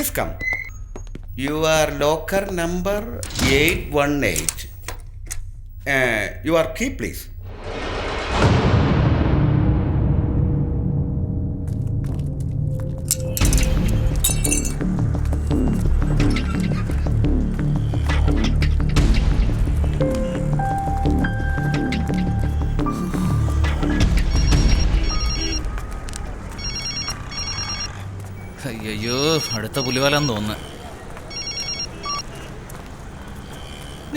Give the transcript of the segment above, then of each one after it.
please come. Your locker number 818. Your key, please. അയ്യോ, അടുത്ത പുലിവാലാന്ന് തോന്നുന്നു.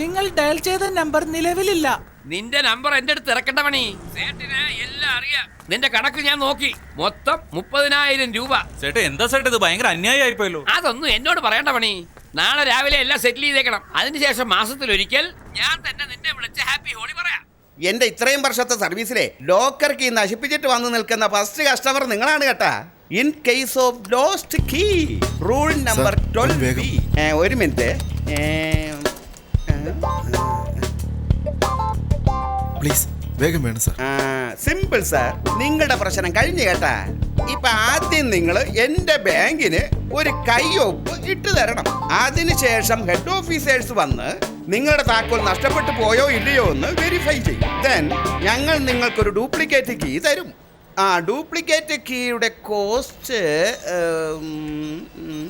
നിങ്ങൾ ഡയൽ ചെയ്ത നമ്പർ നിലവിലില്ല. നിന്റെ നമ്പർ എന്റെ അടുത്ത് ഇറക്കണ്ട പണി. സേട്ടിന് എല്ലാം അറിയാം. നിന്റെ കണക്ക് ഞാൻ നോക്കി. മൊത്തം 30,000 രൂപ. ചേട്ടാ എന്താ ചേട്ടാ ഇത് ഭയങ്കര അന്യായമായിപ്പോയല്ലോ. അതൊന്നും എന്നോട് പറയണ്ട പണി. നാളെ രാവിലെ എല്ലാം സെറ്റിൽ ചെയ്തേക്കണം. അതിനുശേഷം മാസത്തിലൊരിക്കൽ ഞാൻ തന്നെ നിന്നെ വിളിച്ച് ഹാപ്പി ഹോളി പറയാം. എന്റെ ഇത്രയും വർഷത്തെ സർവീസിലെ ലോക്കർ കീ നശിപ്പിച്ചിട്ട് വന്ന് നിൽക്കുന്ന ഫസ്റ്റ് കസ്റ്റമർ നിങ്ങളാണ് കേട്ടാ. In case of lost key rule number 12. ഒരു മിനിറ്റ്. പ്ലീസ് വേഗം വേണം സാർ. സിമ്പിൾ സാർ, നിങ്ങളുടെ പ്രശ്നം കഴിഞ്ഞു കേട്ടാ. ഇപ്പൊ ആദ്യം നിങ്ങൾ എന്റെ ബാങ്കിന് ഒരു കൈയൊപ്പ് ഇട്ട് തരണം. അതിനുശേഷം ഹെഡ് ഓഫീസേഴ്സ് വന്ന് നിങ്ങളുടെ താക്കോൽ നഷ്ടപ്പെട്ടു പോയോ ഇല്ലയോ എന്ന് വെരിഫൈ ചെയ്യും. ദെൻ ഞങ്ങൾ നിങ്ങൾക്കൊരു ഡ്യൂപ്ലിക്കേറ്റ് കീ തരും. ഡ്യൂപ്ലിക്കേറ്റ് കീയുടെ കോസ്റ്റ്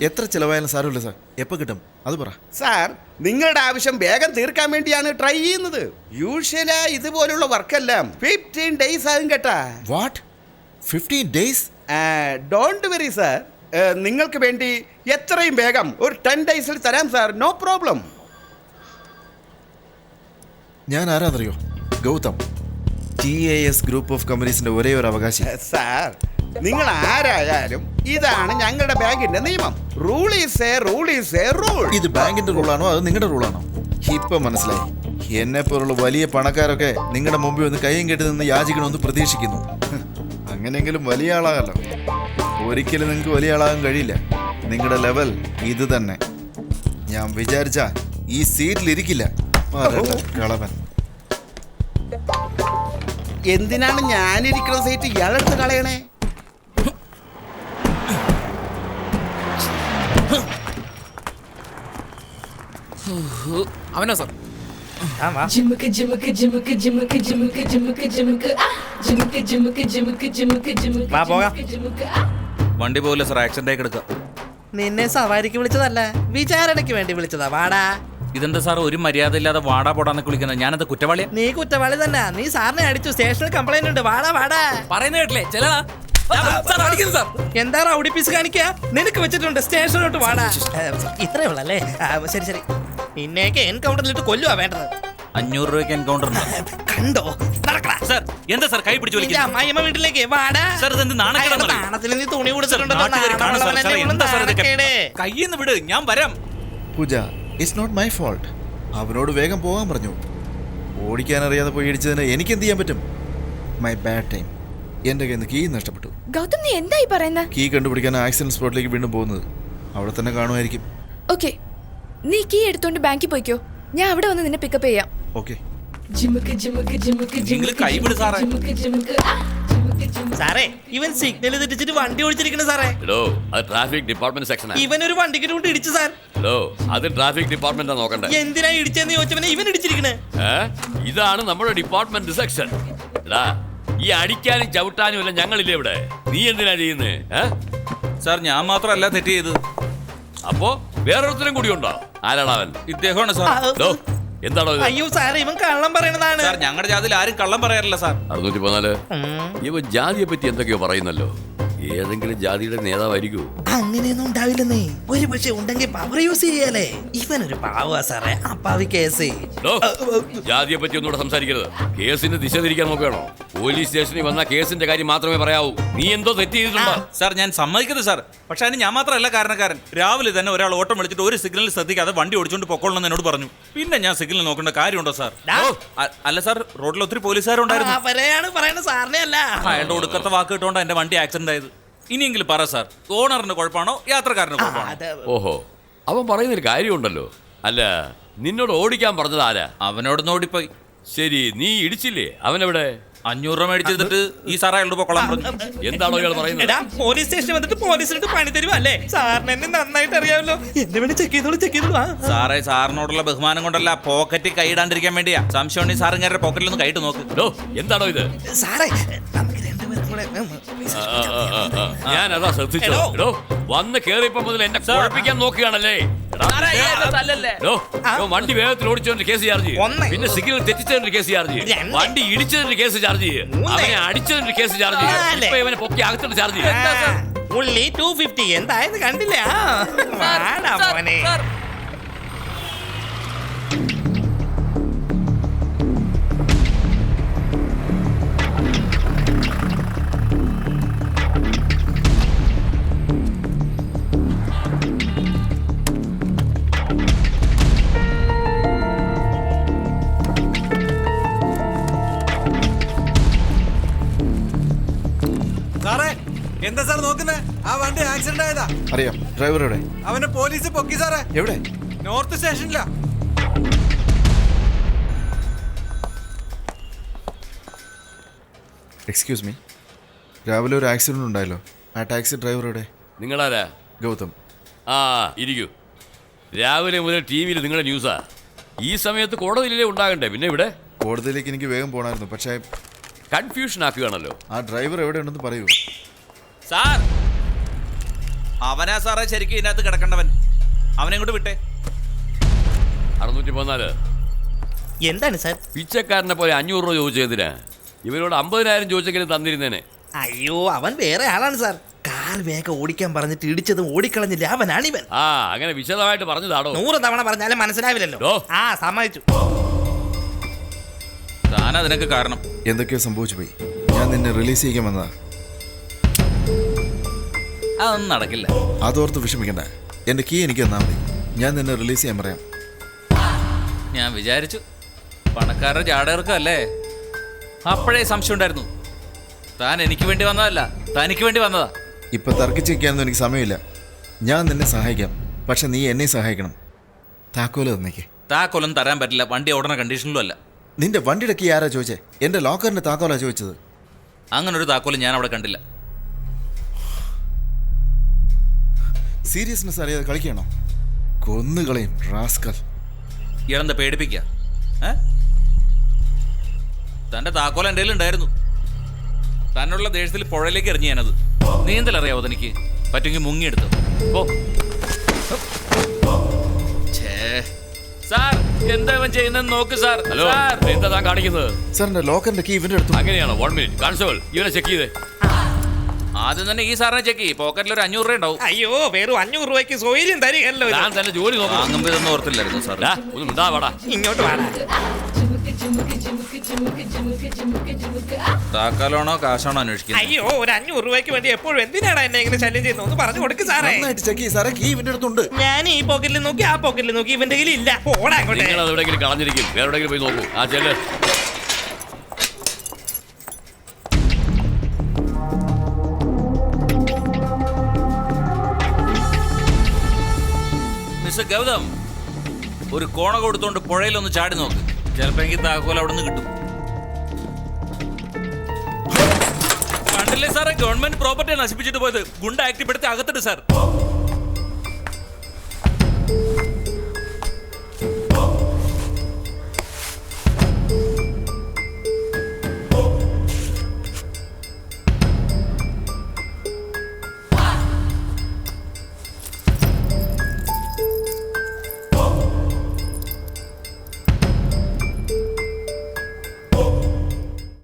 എത്ര ചിലവായാലും സാരമില്ല സാർ. എപ്പോൾ കിട്ടും അത് പറ. സാർ, നിങ്ങളുടെ ആവശ്യം വേഗം തീർക്കാൻ വേണ്ടിയാണ് ട്രൈ ചെയ്യുന്നത്. യൂഷ്വലാ ഇതുപോലുള്ള വർക്കെല്ലാം 15 days ആകും കേട്ടാ. What, 15 days? Don't worry sir. നിങ്ങൾക്ക് വേണ്ടി എത്രയും വേഗം ഒരു 10 days തരാം സാർ. No problem. ഞാൻ ആരാന്നറിയോ? ഗൗതം, TAS ഗ്രൂപ്പ് ഓഫ് കമ്പനീസിന്റെ ഒരേ ഒരു അവകാശി. സാർ, നിങ്ങൾ ആരായാലും ഇതാണ് ഞങ്ങളുടെ ബാങ്കിന്റെ നിയമം. Rule is A rule. ഇത് ബാങ്കിന്റെ റൂളാണോ അത് നിങ്ങളുടെ റൂളാണോ? ഇപ്പൊ മനസ്സിലായി. എന്നെ പോലുള്ള വലിയ പണക്കാരൊക്കെ നിങ്ങളുടെ മുമ്പിൽ ഒന്ന് കയ്യും കെട്ടി നിന്ന് യാചിക്കണമെന്ന് പ്രതീക്ഷിക്കുന്നു. അങ്ങനെയെങ്കിലും വലിയ ആളാകല്ലോ. ഒരിക്കലും നിങ്ങൾക്ക് വലിയ ആളാകാൻ കഴിയില്ല. നിങ്ങളുടെ ലെവൽ ഇത് തന്നെ. ഞാൻ വിചാരിച്ച ഈ സീറ്റിലിരിക്കില്ല. കളവൻ. എന്തിനാണ് ഞാനിരിക്കുന്ന സീറ്റ് ഇയാളെടുത്ത് കളയണേ? അവനോ സാർ? ജിമുക്ക് ജിമുക്ക് ജിമുക്ക് ജിമുക്ക് ജിമുക്ക് ജിമുക്ക് ജിമുക്ക് ജിമുക്ക് ജിമുക്ക് ജിമുക്ക് ജിമുക്ക് ജിമുക്ക് ജിമുക്ക്. വണ്ടി പോലെ സാർ, ആക്സിഡന്റ് ആയി കിടക്കുക. നിന്നെ സവാരിക്ക് വിളിച്ചതല്ല, വിചാരണയ്ക്ക് വേണ്ടി വിളിച്ചതാ. വാടാ. ഇതെന്താ സാർ ഒരു മര്യാദ ഇല്ലാതെ വാടാ പോടാന്നൊക്കെ വിളിക്കുന്നത്? ഞാനത് കുറ്റവാളിയാ? നീ കുറ്റവാളി തന്നെ. നീ സാറിനെ അടിച്ചു. സ്റ്റേഷനിൽ കംപ്ലൈന്റ് ഉണ്ട്. വാടാ വാടാ. പറയുന്ന കേട്ടില്ലേ? ചെല്ലടാ. എന്താ റൗഡി പീസ് കാണിക്കാ? നിനക്ക് വെച്ചിട്ടുണ്ട്. സ്റ്റേഷനിലോട്ട് വാടാ. ഇത്രേ ഉള്ളല്ലേ? ശരി ശരി. നിന്നേക്ക് എൻകൗണ്ടറിലിട്ട് കൊല്ലുവാ വേണ്ടത്. 500 രൂപയ്ക്ക് എൻകൗണ്ടർ ഉണ്ടോ? കണ്ടോ? സാർ എന്താ സാർ കൈ പിടിച്ചു വലിക്കുന്നത്? അമ്മായിയമ്മ വീട്ടിലേക്ക് വാടാ. സാർ ഇതെന്ത് നാണക്കേടാണ്? നാണത്തിന് നീ തുണി കൊടുത്തിട്ടുണ്ടോ? കയ്യെന്ന് വിട്, ഞാൻ വരാം. പൂജ, ഇറ്റ്സ് നോട്ട് മൈ ഫോൾട്ട്. അവനോട് വേഗം പോകാൻ പറഞ്ഞു. ഓടിക്കാൻ അറിയാതെ പോയി ഇടിച്ചതിന് എനിക്ക് എന്ത് ചെയ്യാൻ പറ്റും? My bad time. എന്റെ കയ്യിൽ നിന്ന് കീ നഷ്ടപ്പെട്ടു. ഗൗതം, നീ എന്തായി പറയുന്നത്? കീ കണ്ടുപിടിക്കാൻ ആക്സിഡന്റ് സ്പോട്ടിലേക്ക് വീണ്ടും പോകുന്നത്. അവിടെ തന്നെ കാണുമായിരിക്കും. ഓക്കെ, നീ കീ എടുത്തോണ്ട് ബാങ്കിൽ പോയിക്കോ. ഞാൻ അവിടെ വന്ന് നിന്നെ പിക്കപ്പ് ചെയ്യാം. ഓക്കെ. ജിമുക്ക് ജിമുക്ക് ജിമുക്ക് നിങ്ങൾ കൈ വിട് സാറേ. ജിമുക്ക് ജിമുക്ക് സാറേ, ഇവൻ സിഗ്നൽ തെറ്റിച്ചിട്ട് വണ്ടി ഓടിച്ചിരിക്കണ സാറേ. ഹലോ, അത് ട്രാഫിക് ഡിപ്പാർട്ട്മെന്റ് സെക്ഷനാ. ഇവൻ ഒരു വണ്ടിക്ക് കൊണ്ട് ഇടിച്ചു സാർ. ഹലോ, അത് ട്രാഫിക് ഡിപ്പാർട്ട്മെന്റാ നോക്കണ്ടേ. എന്തിനാ ഇടിച്ചെന്ന് ചോദിച്ചവനെ ഇവൻ ഇടിച്ചിരിക്കണേ. ഇതാണ് നമ്മുടെ ഡിപ്പാർട്ട്മെന്റ് സെക്ഷൻ. എടാ, ഈ അടിക്കാനും ചവിട്ടാനും എല്ലാം ഞങ്ങളില്ലേ ഇവിടെ. നീ എന്തിനാ ചെയ്യുന്നേ? സാർ ഞാൻ മാത്രമല്ല തെറ്റ് ചെയ്തത്. അപ്പോ വേറൊരുത്തരും കൂടി ഉണ്ടോ? ആരാണ് അവൻ? ഇദ്ദേഹമാണ് സാർ. എന്താണോ? അയ്യോ സാറേ, ഇവൻ കള്ളം പറയണതാണ്. സാർ ഞങ്ങളുടെ ജാതിയിൽ ആരും കള്ളം പറയാറില്ല സാർ. 614. ഇവൻ ജാതിയെ പറ്റി എന്തൊക്കെയോ പറയുന്നല്ലോ. ഏതെങ്കിലും ജാതിയുടെ നേതാവായിരിക്കൂ? അങ്ങനെയൊന്നും ഉണ്ടാവില്ലെന്നേ. ഒരു പക്ഷെ ഉണ്ടെങ്കിൽ പവർ യൂസ് ചെയ്യാലേ. ഇവനൊരു പാവാ സാറേ. അപ്പാവി കേസ്. ജാതിയെ പറ്റി ഒന്നുകൂടെ സംസാരിക്കരുത്. കേസിന് ദിശ തിരിക്കാൻ നോക്കുകയാണോ? പോലീസ് സ്റ്റേഷനിൽ വന്ന കേസിന്റെ കാര്യം മാത്രമേ പറയാവൂ. നീ എന്തോ തെറ്റ് ചെയ്തിട്ടുണ്ടോ? സാർ ഞാൻ സമ്മതിക്കുന്നത് സാർ. പക്ഷെ അതിന് ഞാൻ മാത്രമല്ല കാരണക്കാരൻ. രാവിലെ തന്നെ ഒരാൾ ഓട്ടം വിളിച്ചിട്ട് ഒരു സിഗ്നൽ ശ്രദ്ധിക്കാതെ വണ്ടി ഓടിച്ചോണ്ട് പൊക്കോളണമെന്ന് എന്നോട് പറഞ്ഞു. പിന്നെ ഞാൻ സിഗ്നൽ നോക്കേണ്ട കാര്യമുണ്ടോ സാർ? അല്ല സാർ, റോഡിൽ ഒത്തിരി പോലീസുകാരുണ്ടായിരുന്നു. അവരെയാണ് പറയുന്നത്, സാറിനെ അല്ല. അയാളുടെ ഒടുക്കത്തെ വാക്ക് കിട്ടുകൊണ്ട് എന്റെ വണ്ടി ആക്സിഡന്റ് ആയത്. ഇനിയെങ്കിലും പറ സാർ, ഓണറിന്റെ കുഴപ്പമാണോ യാത്രക്കാരന്റെ കുഴപ്പമാണോ? ഓഹോ, അവൻ പറയുന്നൊരു കാര്യമുണ്ടല്ലോ. അല്ല, നിന്നോട് ഓടിക്കാൻ പറഞ്ഞത് ആരാ? അവനോടൊന്ന് ഓടിപ്പോയി. ശരി, നീ ഇടിച്ചില്ലേ? അവനെവിടെ? 500 രൂപ മേടിച്ചിട്ട് ഈ സാർ അയാളോട് പൊക്കോളാൻ പറഞ്ഞു. എന്താണോ ഇയാൾ പറയുന്നത്? എടാ പോലീസ് സ്റ്റേഷനിൽ വന്നിട്ട് പോലീസിനിട്ട് പണി തരുവാ അല്ലേ? സാറിന് എന്നെ നന്നായിട്ട് അറിയാമല്ലോ. എന്നെ വേണ്ടി ചെക്ക് ചെയ്തോളൂ. സാറേ സാറിനോടുള്ള ബഹുമാനം കൊണ്ടല്ല, പോക്കറ്റിൽ കൈയിടാണ്ടിരിക്കാൻ വേണ്ടിയാ. സംശയം ഉണ്ടെങ്കിൽ സാർ ഇങ്ങനെ പോക്കറ്റിലൊന്ന് കൈയിട്ട് നോക്ക്. ഡോ, എന്താണോ ഇത്? സാറേ നമുക്ക് രണ്ടുപേരും കൂടെ ഞാൻ അതാ ശ്രദ്ധിച്ചോ. എടോ. എടോ, വന്ന് കേറിയപ്പോ മുതൽ എന്നെ കുഴപ്പിക്കാൻ നോക്കുകയാണല്ലേ? എടാ, ഡോ, ഡോ, വണ്ടി വേഗത്തിൽ ഓടിച്ചതിന്റെ കേസ് ചാർജ് ചെയ്യും. ഒന്ന്. പിന്നെ സിഗ്നൽ തെറ്റിച്ചതിന്റെ കേസ് ചാർജ് ചെയ്യും. രണ്ട്. വണ്ടി ഇടിച്ചതിന്റെ കേസ് ചാർജ് ചെയ്യും. മൂന്ന്. അവനെ അടിച്ചതിന്റെ കേസ് ചാർജ് ചെയ്യും. നാല്. ഇപ്പൊ ഇവനെ പൊക്കി അകത്തോട്ട് ചാർജ് ചെയ്യും. ഉള്ളി 250 എന്തായത് കണ്ടില്ല? വാടാ മോനെ. സാറേ എന്താ സാർ നോക്കുന്നേ? ആ വണ്ടി ആക്സിഡന്റ് ആയതാ. അറിയാം. ഡ്രൈവർ എവിടെ? അവനെ പോലീസ് പൊക്കി സാറേ. എവിടെ? നോർത്ത് സ്റ്റേഷനിലാ. എക്സ്ക്യൂസ് മീ, രാവിലെ ഒരു ആക്സിഡന്റ് ഉണ്ടായല്ലോ. ആ ടാക്സി ഡ്രൈവർ എവിടെ? നിങ്ങളാരാ? ഗൗതം. ആ, ഇരിക്കൂ. രാവിലെ മുതൽ ടി വിയിൽ നിങ്ങളുടെ ന്യൂസാ. ഈ സമയത്ത് കോടതിയിലേ ഉണ്ടാകണ്ടേ? പിന്നെ ഇവിടെ കോടതിയിലേക്ക് എനിക്ക് വേഗം പോകണമായിരുന്നു, പക്ഷേ കൺഫ്യൂഷൻ ആക്കുകയാണല്ലോ. ആ ഡ്രൈവർ എവിടെ ഉണ്ടെന്ന് പറയൂ. സാർ അവനാ സാറേ ശരിക്കും ഇതിനകത്ത് കിടക്കേണ്ടവൻ. അവനെ ഇങ്ങോട്ട് വിട്ടേ. 614 എന്താണ് സാർ? പിച്ചക്കാരനെ പോലെ 500 രൂപ ചോദിച്ചതിനാ? ഇവരോട് 50,000 ചോദിച്ചെങ്കിലും തന്നിരുന്നേനെ. അയ്യോ അവൻ വേറെ ആളാണ് സാർ. കാർ വേഗം ഓടിക്കാൻ പറഞ്ഞിട്ട് ഇടിച്ചതും ഓടിക്കളഞ്ഞില്ല അവനാണിവൻ. ആ, അങ്ങനെ വിശദമായിട്ട് പറഞ്ഞതാടോ. 100 തവണ പറഞ്ഞാലും മനസ്സിലാവില്ലല്ലോ. ഡോ. ആ സമ്മതിച്ചു. താൻ അതിനൊക്കെ കാരണം. എന്തൊക്കെയോ സംഭവിച്ചു പോയി. ഞാൻ നിന്നെ റിലീസ് ചെയ്യാൻ വന്നതാ. അതൊന്നും നടക്കില്ല. അതോർത്ത് വിഷമിക്കണ്ട. എൻ്റെ കീ എനിക്ക് തന്നാൽ മതി. ഞാൻ നിന്നെ റിലീസ് ചെയ്യാൻ പറയാം. ഞാൻ വിചാരിച്ചു പണക്കാരുടെ ജാടകർക്കും അല്ലേ. അപ്പോഴേ സംശയം ഉണ്ടായിരുന്നു. താൻ എനിക്ക് വേണ്ടി വന്നതല്ല, തനിക്ക് വേണ്ടി വന്നതാ. ഇപ്പം തർക്കിച്ചിരിക്കാനൊന്നും എനിക്ക് സമയമില്ല. ഞാൻ നിന്നെ സഹായിക്കാം, പക്ഷെ നീ എന്നെ സഹായിക്കണം. താക്കോല് തന്നേക്ക്. താക്കോലൊന്നും തരാൻ പറ്റില്ല. വണ്ടി ഓടുന്ന കണ്ടീഷനിലും അല്ല. നിന്റെ വണ്ടിയുടെ കീ ആരാ ചോദിച്ചേ? എൻ്റെ ലോക്കറിൻ്റെ താക്കോലാ ചോദിച്ചത്. അങ്ങനെ ഒരു താക്കോല് ഞാൻ അവിടെ കണ്ടില്ല. സീരിയസ്നെസ് അറിയാതെ കളിക്കണോ? കൊന്നുകളയും റാസ്കൽ. ഇയാളെന്താ പേടിപ്പിക്കുക? തന്റെ താക്കോൽ എൻ്റെ ഉണ്ടായിരുന്നു. തന്നുള്ള ദേഷ്യത്തിൽ പുഴയിലേക്ക് എറിഞ്ഞു ഞാനത്. നീന്തലറിയാവോ തനിക്ക്? പറ്റുമെങ്കിൽ മുങ്ങിയെടുത്തു. ഓ സാർ, എന്താ ഇവൻ ചെയ്യുന്നതെന്ന് നോക്ക് സാർ. ഹലോ, എന്താ താൻ കാണിക്കുന്നത്? സാറിൻ്റെ ലോക്കറിൻ്റെ കീ ഇവൻ്റെ അടുത്തു. അങ്ങനെയാണോ? 1 മിനിറ്റ്. കോൺസ്റ്റബിൾ, ഇവനെ ചെക്ക് ചെയ്തേ. ആദ്യം തന്നെ ഈ സാറിനെ ചെക്ക് ചെയ്യും. പോക്കറ്റിൽ ഒരു 500 രൂപ ഉണ്ടാവും. അയ്യോ വെറും 500 രൂപയ്ക്ക് സൗകര്യം തരികയല്ലോ ഇത്. താൻ തന്നെ ജോലി നോക്കണം. വാങ്ങുമ്പോ ഇതൊന്നും ഓർത്തില്ലായിരുന്നു സാർ. ഒന്ന് മിണ്ടാ വാടാ. ഇങ്ങോട്ട് വാടാ. താക്കാലാണോ കാശാണോ അന്വേഷിക്കുന്നത്? അയ്യോ ഒരു 500 രൂപയ്ക്ക് വേണ്ടി എപ്പോഴും എന്തിനാണ് എന്നെ ഇങ്ങനെ ശല്യം ചെയ്യുന്നത്? ഒന്ന് പറഞ്ഞു കൊടുക്ക് സാറേ. നന്നായിട്ട് ചെക്ക് ചെയ്യ് സാറേ. കീ ഇവൻ്റെ അടുത്തുണ്ട്. ഞാൻ ഈ പോക്കറ്റിൽ നോക്കി ആ പോക്കറ്റിൽ നോക്കി ഇവന്റെ കയ്യിൽ ഇല്ല. പോടാ അങ്ങോട്ട്. നിങ്ങൾ അത് എവിടെയെങ്കിലും കളഞ്ഞിരിക്കും. വേറെ എവിടെയെങ്കിലും പോയി നോക്കൂ. ആ ചെല്ല്. മിസ്റ്റർ ഗൗതം, ഒരു കോണ കൊടുത്തോണ്ട് പുഴയിലൊന്ന് ചാടി നോക്ക്. ചിലപ്പോ എനിക്ക് താക്കോൽ അവിടെ നിന്ന് കിട്ടും. കണ്ടില്ലേ സാറേ, ഗവൺമെന്റ് പ്രോപ്പർട്ടി നശിപ്പിച്ചിട്ട് പോയത്. ഗുണ്ട ആക്ടിപ്പെടുത്തി അകത്തിട്ട് സാർ.